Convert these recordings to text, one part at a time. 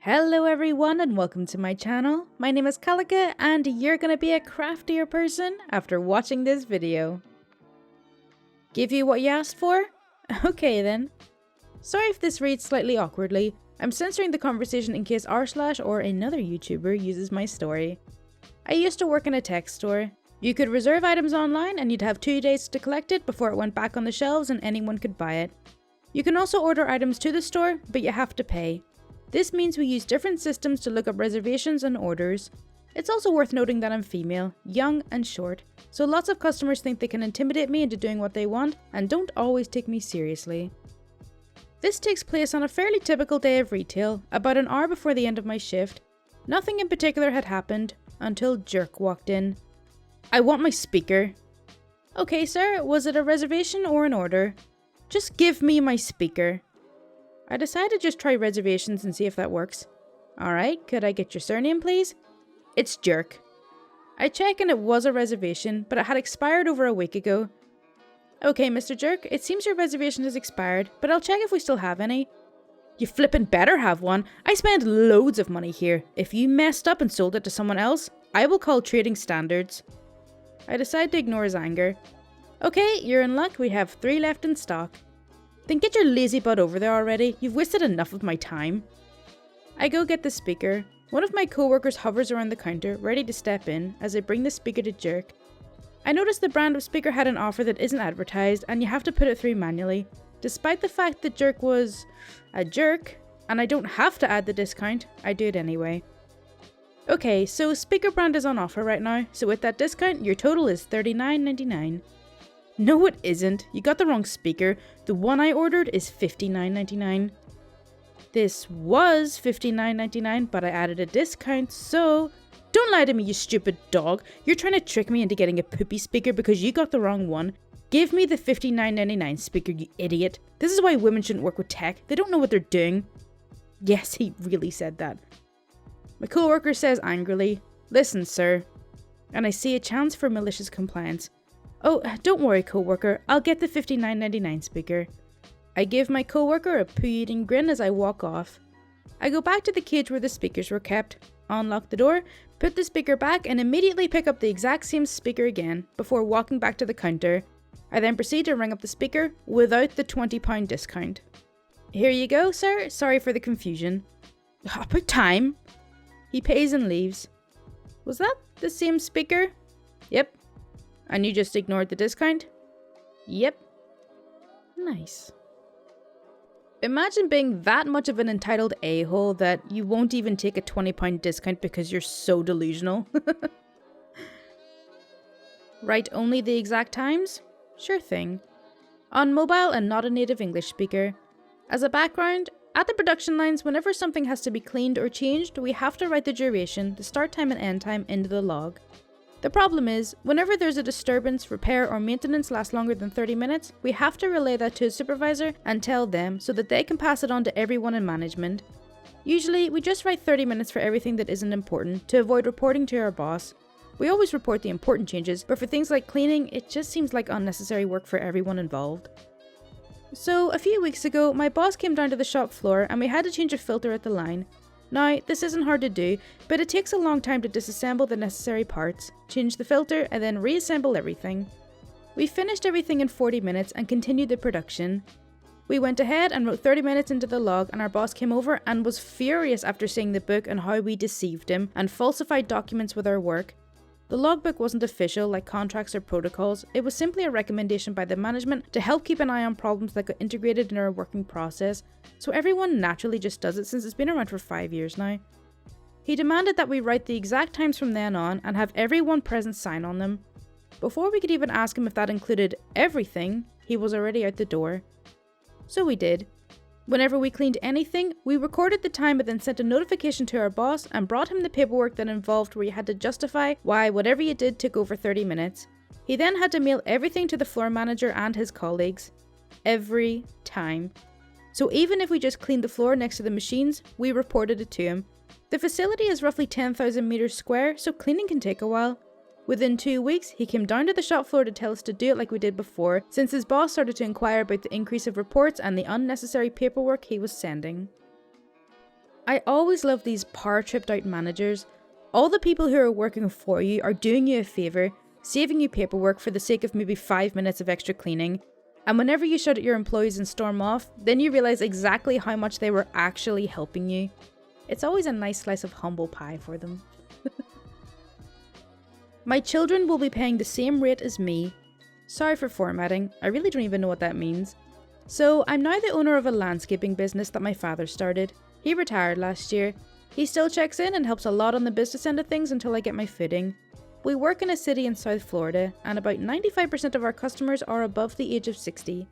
Hello everyone and welcome to my channel. My name is Kalika and you're gonna be a craftier person after watching this video. Give you what you asked for? Okay then. Sorry if this reads slightly awkwardly. I'm censoring the conversation in case r/ or another YouTuber uses my story. I used to work in a tech store. You could reserve items online and you'd have 2 days to collect it before it went back on the shelves and anyone could buy it. You can also order items to the store, but you have to pay. This means we use different systems to look up reservations and orders. It's also worth noting that I'm female, young and short, so lots of customers think they can intimidate me into doing what they want and don't always take me seriously. This takes place on a fairly typical day of retail, about an hour before the end of my shift. Nothing in particular had happened until Jerk walked in. I want my speaker. Okay sir, was it a reservation or an order? Just give me my speaker. I decided to just try reservations and see if that works. Alright, could I get your surname please? It's Jerk. I checked and it was a reservation, but it had expired over a week ago. Okay, Mr. Jerk, it seems your reservation has expired, but I'll check if we still have any. You flippin' better have one. I spend loads of money here. If you messed up and sold it to someone else, I will call trading standards. I decided to ignore his anger. Okay, you're in luck, we have 3 left in stock. Then get your lazy butt over there already, you've wasted enough of my time. I go get the speaker. One of my co-workers hovers around the counter, ready to step in, as I bring the speaker to Jerk. I noticed the brand of speaker had an offer that isn't advertised, and you have to put it through manually. Despite the fact that Jerk was a jerk, and I don't have to add the discount, I do it anyway. Okay, so speaker brand is on offer right now, so with that discount, your total is $39.99. No it isn't, you got the wrong speaker. The one I ordered is $59.99. This was $59.99, but I added a discount, so... Don't lie to me, you stupid dog. You're trying to trick me into getting a poopy speaker because you got the wrong one. Give me the $59.99 speaker, you idiot. This is why women shouldn't work with tech. They don't know what they're doing. Yes, he really said that. My co-worker says angrily, "Listen, sir." And I see a chance for malicious compliance. Oh, don't worry, co-worker. I'll get the $59.99 speaker. I give my co-worker a poo-eating grin as I walk off. I go back to the cage where the speakers were kept, unlock the door, put the speaker back, and immediately pick up the exact same speaker again before walking back to the counter. I then proceed to ring up the speaker without the £20 discount. Here you go, sir. Sorry for the confusion. About time. He pays and leaves. Was that the same speaker? Yep. And you just ignored the discount? Yep. Nice. Imagine being that much of an entitled a-hole that you won't even take a £20 discount because you're so delusional. Write only the exact times? Sure thing. On mobile and not a native English speaker. As a background, at the production lines, whenever something has to be cleaned or changed, we have to write the duration, the start time and end time into the log. The problem is, whenever there's a disturbance, repair or maintenance lasts longer than 30 minutes, we have to relay that to a supervisor and tell them so that they can pass it on to everyone in management. Usually, we just write 30 minutes for everything that isn't important to avoid reporting to our boss. We always report the important changes, but for things like cleaning, it just seems like unnecessary work for everyone involved. So, a few weeks ago, my boss came down to the shop floor and we had to change a filter at the line. Now, this isn't hard to do, but it takes a long time to disassemble the necessary parts, change the filter, and then reassemble everything. We finished everything in 40 minutes and continued the production. We went ahead and wrote 30 minutes into the log and our boss came over and was furious after seeing the book and how we deceived him and falsified documents with our work. The logbook wasn't official like contracts or protocols, it was simply a recommendation by the management to help keep an eye on problems that got integrated in our working process, so everyone naturally just does it since it's been around for 5 years now. He demanded that we write the exact times from then on and have everyone present sign on them. Before we could even ask him if that included everything, he was already out the door. So we did. Whenever we cleaned anything, we recorded the time and then sent a notification to our boss and brought him the paperwork that involved where you had to justify why whatever you did took over 30 minutes. He then had to mail everything to the floor manager and his colleagues. Every time. So even if we just cleaned the floor next to the machines, we reported it to him. The facility is roughly 10,000 meters square, so cleaning can take a while. Within 2 weeks, he came down to the shop floor to tell us to do it like we did before, since his boss started to inquire about the increase of reports and the unnecessary paperwork he was sending. I always love these power-tripped out managers. All the people who are working for you are doing you a favour, saving you paperwork for the sake of maybe 5 minutes of extra cleaning. And whenever you shout at your employees and storm off, then you realise exactly how much they were actually helping you. It's always a nice slice of humble pie for them. My children will be paying the same rate as me. Sorry for formatting, I really don't even know what that means. So, I'm now the owner of a landscaping business that my father started. He retired last year. He still checks in and helps a lot on the business end of things until I get my footing. We work in a city in South Florida, and about 95% of our customers are above the age of 60.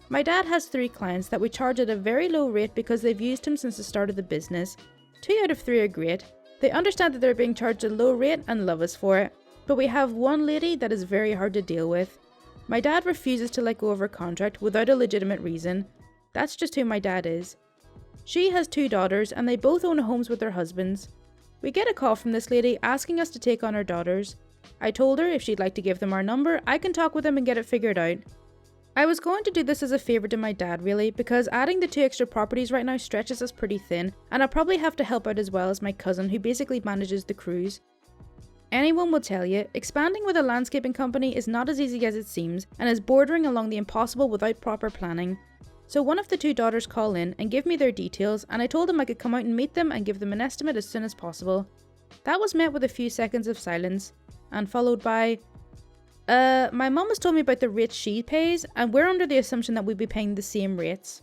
My dad has 3 clients that we charge at a very low rate because they've used him since the start of the business. 2 out of 3 are great. They understand that they're being charged a low rate and love us for it. But we have one lady that is very hard to deal with. My dad refuses to let go of her contract without a legitimate reason. That's just who my dad is. She has 2 daughters and they both own homes with their husbands. We get a call from this lady asking us to take on her daughters. I told her if she'd like to give them our number, I can talk with them and get it figured out. I was going to do this as a favour to my dad really, because adding the 2 extra properties right now stretches us pretty thin, and I'll probably have to help out as well as my cousin who basically manages the crews. Anyone will tell you, expanding with a landscaping company is not as easy as it seems, and is bordering along the impossible without proper planning. So one of the 2 daughters call in and give me their details, and I told them I could come out and meet them and give them an estimate as soon as possible. That was met with a few seconds of silence, and followed by, my mum has told me about the rates she pays, and we're under the assumption that we'd be paying the same rates.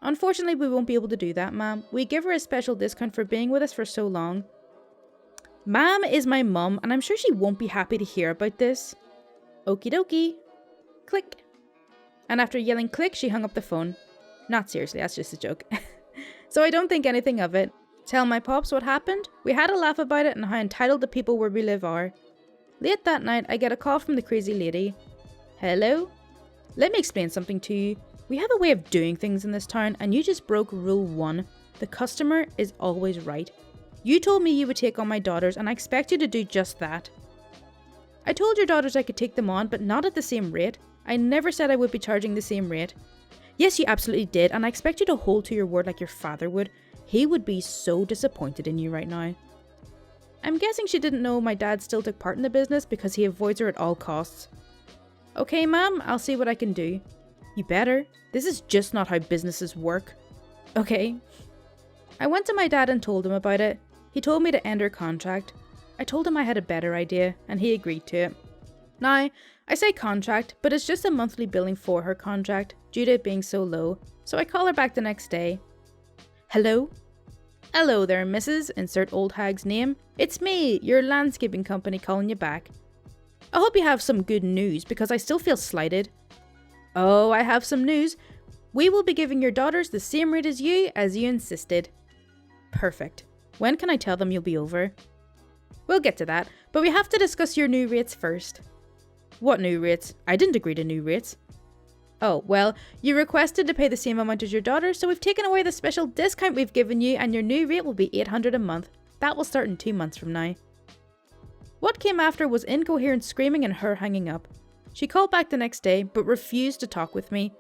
Unfortunately, we won't be able to do that, ma'am. We give her a special discount for being with us for so long. Ma'am is my mum, and I'm sure she won't be happy to hear about this. Okie dokie. Click. And after yelling click, she hung up the phone. Not seriously, that's just a joke. So I don't think anything of it. Tell my pops what happened. We had a laugh about it and how entitled the people where we live are. Late that night, I get a call from the crazy lady. Hello? Let me explain something to you. We have a way of doing things in this town, and you just broke rule 1. The customer is always right. You told me you would take on my daughters, and I expect you to do just that. I told your daughters I could take them on, but not at the same rate. I never said I would be charging the same rate. Yes, you absolutely did, and I expect you to hold to your word like your father would. He would be so disappointed in you right now. I'm guessing she didn't know my dad still took part in the business because he avoids her at all costs. Okay, ma'am, I'll see what I can do. You better. This is just not how businesses work. Okay. I went to my dad and told him about it. He told me to end her contract. I told him I had a better idea, and he agreed to it. Now, I say contract, but it's just a monthly billing for her contract, due to it being so low, so I call her back the next day. Hello? Hello there, Mrs. Insert old hag's name. It's me, your landscaping company, calling you back. I hope you have some good news, because I still feel slighted. Oh, I have some news. We will be giving your daughters the same rate as you insisted. Perfect. When can I tell them you'll be over? We'll get to that, but we have to discuss your new rates first. What new rates? I didn't agree to new rates. Oh, well, you requested to pay the same amount as your daughter, so we've taken away the special discount we've given you, and your new rate will be $800 a month. That will start in 2 months from now. What came after was incoherent screaming and her hanging up. She called back the next day, but refused to talk with me.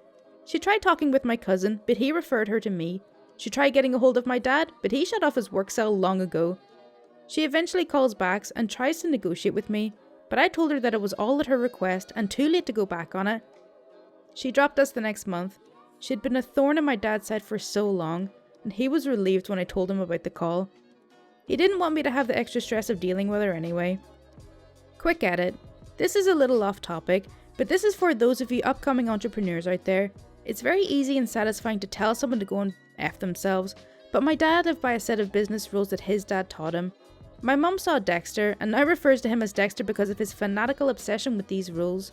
She tried talking with my cousin, but he referred her to me. She tried getting a hold of my dad, but he shut off his work cell long ago. She eventually calls back and tries to negotiate with me, but I told her that it was all at her request and too late to go back on it. She dropped us the next month. She had been a thorn in my dad's side for so long, and he was relieved when I told him about the call. He didn't want me to have the extra stress of dealing with her anyway. Quick edit. This is a little off topic, but this is for those of you upcoming entrepreneurs out there. It's very easy and satisfying to tell someone to go and F themselves, but my dad lived by a set of business rules that his dad taught him. My mum saw Dexter and now refers to him as Dexter because of his fanatical obsession with these rules.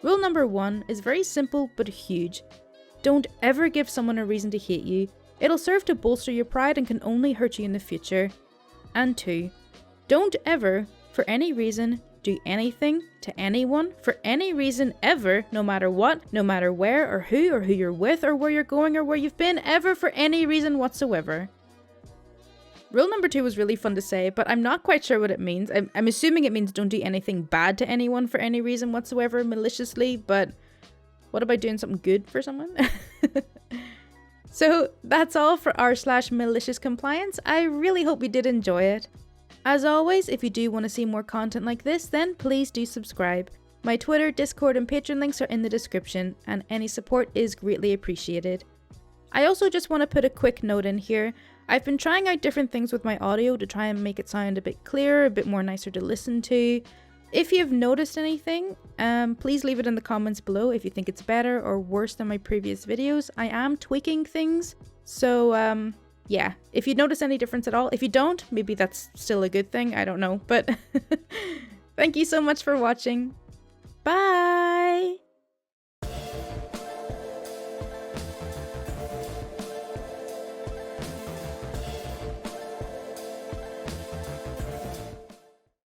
Rule number 1 is very simple but huge. Don't ever give someone a reason to hate you. It'll serve to bolster your pride and can only hurt you in the future. And 2, don't ever, for any reason, do anything to anyone for any reason ever, no matter what, no matter where or who you're with or where you're going or where you've been, ever for any reason whatsoever. Rule number 2 was really fun to say, but I'm not quite sure what it means. I'm assuming it means don't do anything bad to anyone for any reason whatsoever maliciously, but what about doing something good for someone? So that's all for r/MaliciousCompliance. I really hope you did enjoy it. As always, if you do want to see more content like this, then please do subscribe. My Twitter, Discord, and Patreon links are in the description, and any support is greatly appreciated. I also just want to put a quick note in here. I've been trying out different things with my audio to try and make it sound a bit clearer, a bit more nicer to listen to. If you've noticed anything, please leave it in the comments below if you think it's better or worse than my previous videos. I am tweaking things, so yeah, if you notice any difference at all. If you don't, maybe that's still a good thing, I don't know, but thank you so much for watching. Bye!